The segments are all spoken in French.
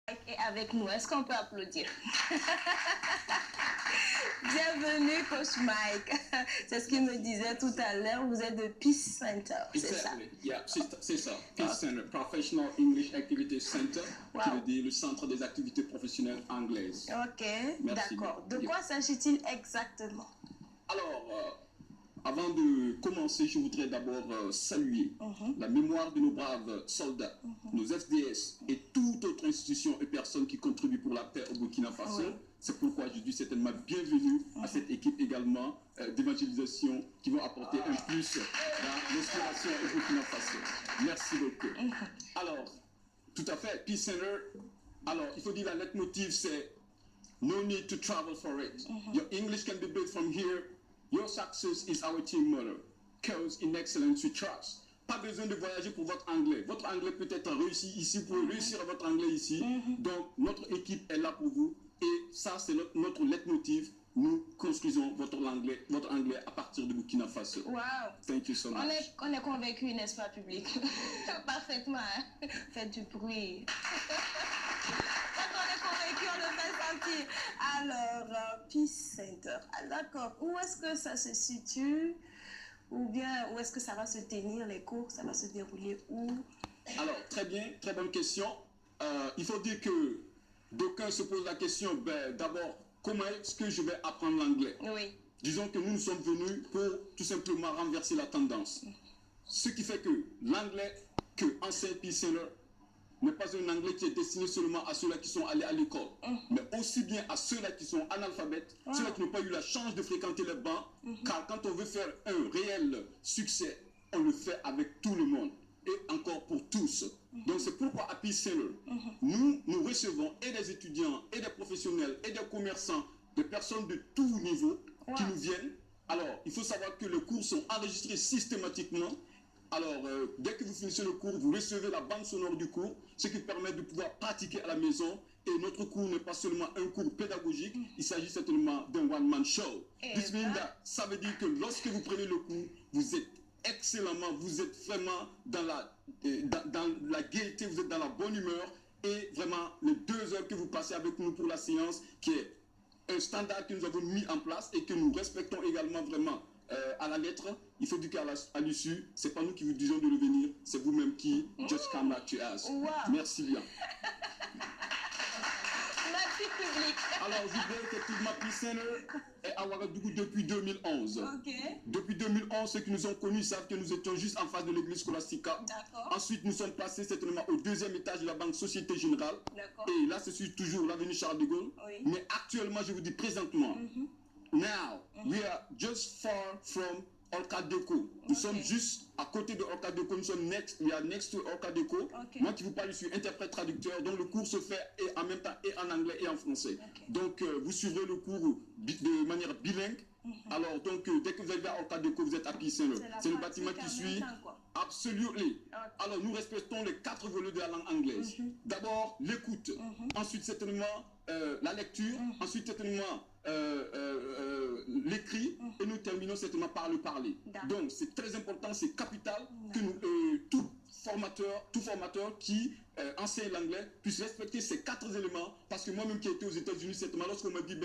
Est avec nous. Est-ce qu'on peut applaudir? Bienvenue, Coach Mike. C'est ce qu'il me disait tout à l'heure. Vous êtes de Peace Center, c'est ça? Yeah, c'est ça. Peace Center, Professional English Activity Center, qui veut dire le centre des activités professionnelles anglaises. Ok, d'accord. De quoi s'agit-il exactement? Alors, avant de commencer, je voudrais d'abord saluer la mémoire de nos braves soldats, nos FDS et toute autre institution et personne qui contribuent pour la paix au Burkina Faso. Oui. C'est pourquoi je dis certainement bienvenue à cette équipe également d'évangélisation qui vont apporter un plus dans l'inspiration au Burkina Faso. Merci beaucoup. Alors, tout à fait, Peace Center. Alors, il faut dire la leitmotiv, c'est no need to travel for it. Your English can be built from here. Your success is our team motto. Cause in excellence we trust. Pas besoin de voyager pour votre anglais. Votre anglais peut être réussi ici, pour réussir votre anglais ici. Donc, notre équipe est là pour vous. Et ça, c'est notre leitmotiv. Nous construisons votre anglais à partir de Burkina Faso. Wow. Thank you so much. On est convaincus, n'est-ce pas, public? Parfaitement. Hein? Faites du bruit. On le fait sentir. Alors, Peace Center. Ah, d'accord. Où est-ce que ça se situe? Ou bien, où est-ce que ça va se tenir, les cours? Ça va se dérouler où? Alors, très bien, très bonne question. Il faut dire que d'aucuns se posent la question, d'abord, comment est-ce que je vais apprendre l'anglais? Oui. Disons que nous sommes venus pour tout simplement renverser la tendance. Ce qui fait que l'anglais que enseigne Peace Center n'est pas un anglais qui est destiné seulement à ceux-là qui sont allés à l'école, mais aussi bien à ceux-là qui sont analphabètes, ceux-là qui n'ont pas eu la chance de fréquenter les bancs, car quand on veut faire un réel succès, on le fait avec tout le monde, et encore pour tous. Donc c'est pourquoi à Peace Center, nous recevons et des étudiants, et des professionnels, et des commerçants, des personnes de tout niveau qui nous viennent. Alors, il faut savoir que les cours sont enregistrés systématiquement. Alors, dès que vous finissez le cours, vous recevez la bande sonore du cours, ce qui permet de pouvoir pratiquer à la maison. Et notre cours n'est pas seulement un cours pédagogique, il s'agit certainement d'un one-man show. Ça veut dire que lorsque vous prenez le cours, vous êtes excellemment, vous êtes vraiment dans la gaieté, vous êtes dans la bonne humeur. Et vraiment, les 2 heures que vous passez avec nous pour la séance, qui est un standard que nous avons mis en place et que nous respectons également vraiment à la lettre, il faut dire qu'à l'issue, c'est pas nous qui vous disons de revenir, c'est vous-même qui just come back to us. Wow. Merci bien. Merci public. Alors, je voudrais effectivement Peace Center est à Ouagadougou depuis 2011. Ok. Depuis 2011, ceux qui nous ont connus savent que nous étions juste en face de l'église Scholastica. D'accord. Ensuite, nous sommes passés certainement au 2e étage de la Banque Société Générale. D'accord. Et là, c'est toujours l'avenue Charles de Gaulle. Oui. Mais actuellement, je vous dis présentement, now, we are just far from Orcadeco. Nous sommes juste à côté de Orcadeco. Nous sommes next to Orcadeco. Moi qui vous parle, je suis interprète traducteur. Donc le cours se fait en même temps et en anglais et en français. Donc vous suivrez le cours de manière bilingue. Alors donc dès que vous arrivez à Orcadeco, vous êtes à Peace Center. C'est le bâtiment qui suit. Absolument. Alors nous respectons les 4 volets de la langue anglaise. D'abord l'écoute. Ensuite certainement la lecture. Ensuite certainement l'écrit. Et nous terminons certainement par le parler. Donc c'est très important, c'est capital que nous, tout formateur qui enseigne l'anglais puisse respecter ces 4 éléments. Parce que moi-même qui étais aux États-Unis, certainement lorsqu'on m'a dit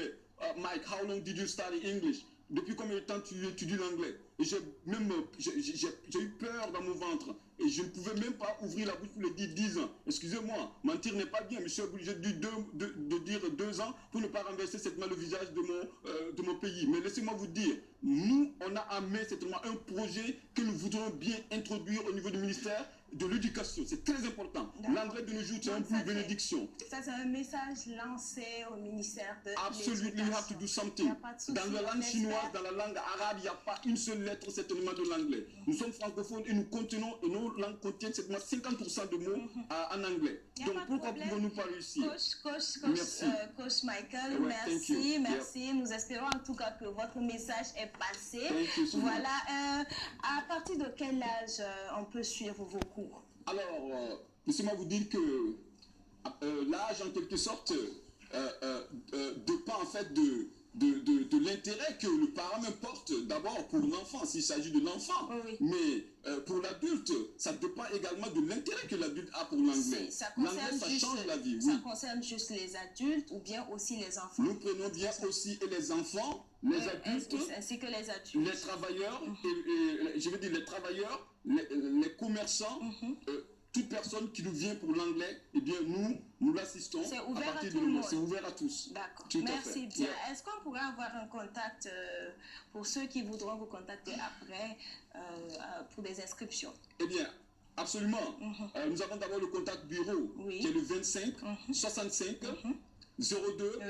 Mike, how long did you study English? Depuis combien de temps tu étudies l'anglais? Et j'ai eu peur dans mon ventre. Et je ne pouvais même pas ouvrir la bouche pour le dire 10 ans. Excusez-moi, mentir n'est pas bien. Mais je suis obligé de dire 2 ans pour ne pas renverser certainement le visage de mon pays. Mais laissez-moi vous dire, nous, on a amené certainement un projet que nous voudrons bien introduire au niveau du ministère de l'éducation. C'est très important. L'anglais de nos jours, c'est un peu une bénédiction. Ça, c'est un message lancé au ministère de Absolument, you have to do something. Dans la langue chinoise, dans la langue arabe, il n'y a pas une seule lettre certainement de l'anglais. Nous sommes francophones et nous contenons, et nos langues contiennent certainement 50% de mots en anglais. Donc pourquoi pouvons-nous pas réussir? Coach Michael, merci. Nous espérons en tout cas que votre message est passé. Voilà. À partir de quel âge on peut suivre vos cours? Alors, laissez-moi vous dire que l'âge, en quelque sorte, dépend en fait de l'intérêt que le parent porte d'abord pour l'enfant, s'il s'agit de l'enfant. Oui. Mais pour l'adulte, ça dépend également de l'intérêt que l'adulte a pour l'anglais. L'anglais, ça change la vie. Ça concerne juste les adultes ou bien aussi les enfants? Nous prenons bien aussi et les enfants, les adultes, ainsi que les adultes. Les travailleurs, et je veux dire les travailleurs, les commerçants, toute personne qui nous vient pour l'anglais, eh bien nous l'assistons. C'est ouvert à tout le monde. C'est ouvert à tous. D'accord. Merci bien. Est-ce qu'on pourrait avoir un contact pour ceux qui voudront vous contacter après pour des inscriptions? Eh bien, absolument. Nous avons d'abord le contact bureau, qui est le 25 65 02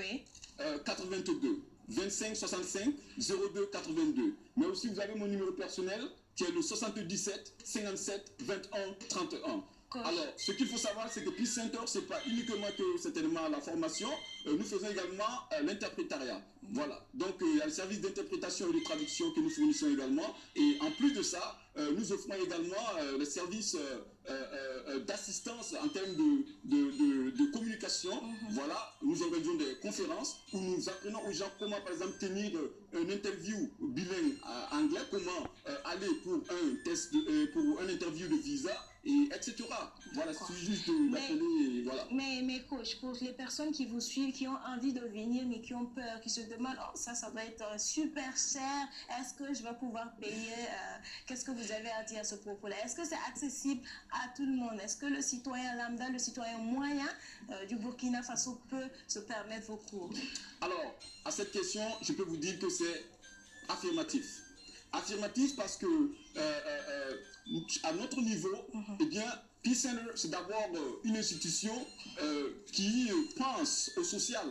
82. 25 65 02 82. Mais aussi, vous avez mon numéro personnel, qui est le 77 57 21 31. Alors, ce qu'il faut savoir, c'est que Peace Center, ce n'est pas uniquement que certainement la formation, nous faisons également l'interprétariat. Voilà. Donc, il y a le service d'interprétation et de traduction que nous fournissons également. Et en plus de ça, nous offrons également le service d'assistance en termes de communication. Voilà. Nous organisons des conférences où nous apprenons aux gens comment, par exemple, tenir une interview bilingue anglais, comment aller pour un test, pour un interview de visa, et etc. Voilà, c'est juste d'appeler, voilà. Mais coach, pour les personnes qui vous suivent, qui ont envie de venir, mais qui ont peur, qui se demandent, oh, ça va être super cher, est-ce que je vais pouvoir payer? Qu'est-ce que vous avez à dire à ce propos-là? Est-ce que c'est accessible à tout le monde? Est-ce que le citoyen lambda, le citoyen moyen du Burkina Faso peut se permettre vos cours? Alors, à cette question, je peux vous dire que c'est affirmatif. Affirmatif parce que à notre niveau, eh bien, Peace Center, c'est d'abord une institution qui pense au social.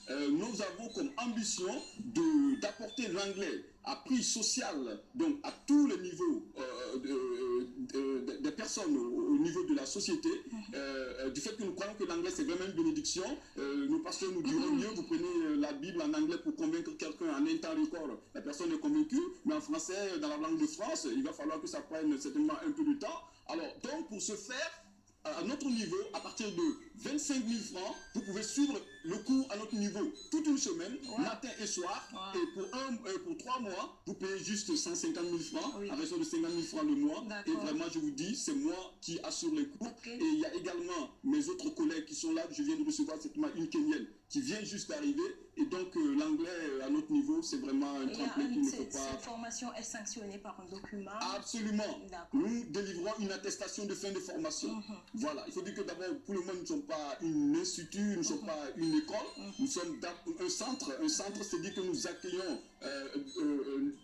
Nous avons comme ambition d'apporter l'anglais à prix social, donc à tous les niveaux des personnes au niveau de la société, du fait que nous croyons que l'anglais c'est vraiment une bénédiction. Nos pasteurs nous diront mieux, vous prenez la Bible en anglais pour convaincre quelqu'un en un temps record, la personne est convaincue, mais en français, dans la langue de France, il va falloir que ça prenne certainement un peu de temps. Alors, donc pour ce faire, à notre niveau, à partir de 25 000 francs, vous pouvez suivre le cours à notre niveau toute une semaine, matin et soir. Et pour 3 mois, vous payez juste 150 000 francs, à raison de 50 000 francs le mois. Et vraiment, je vous dis, c'est moi qui assure les cours. Et il y a également mes autres collègues qui sont là. Je viens de recevoir certainement une Kenyenne qui vient juste d'arriver. Et donc, l'anglais à notre niveau, c'est vraiment un tremplin qu'il ne faut pas... Cette formation est sanctionnée par un document? Absolument. Nous délivrons une attestation de fin de formation. Voilà. Il faut dire que d'abord, pour le moment, nous ne sommes pas un institut, nous ne sommes pas une école. Nous sommes un centre. Un centre, c'est-à-dire que nous accueillons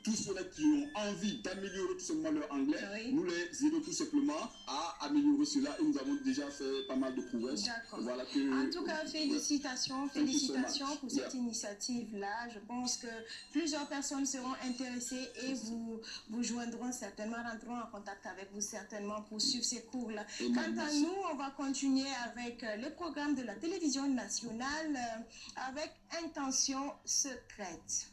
tous ceux-là qui ont envie d'améliorer tout simplement leur anglais. Nous les aidons tout simplement à améliorer cela. Et nous avons déjà fait pas mal de prouesses. Voilà en tout cas, félicitations pour cette initiative-là. Je pense que plusieurs personnes seront intéressées et vous joindront certainement, rentreront en contact avec vous certainement pour suivre ces cours-là. Quant à nous, on va continuer avec les programmes de la télévision nationale avec Intention secrète.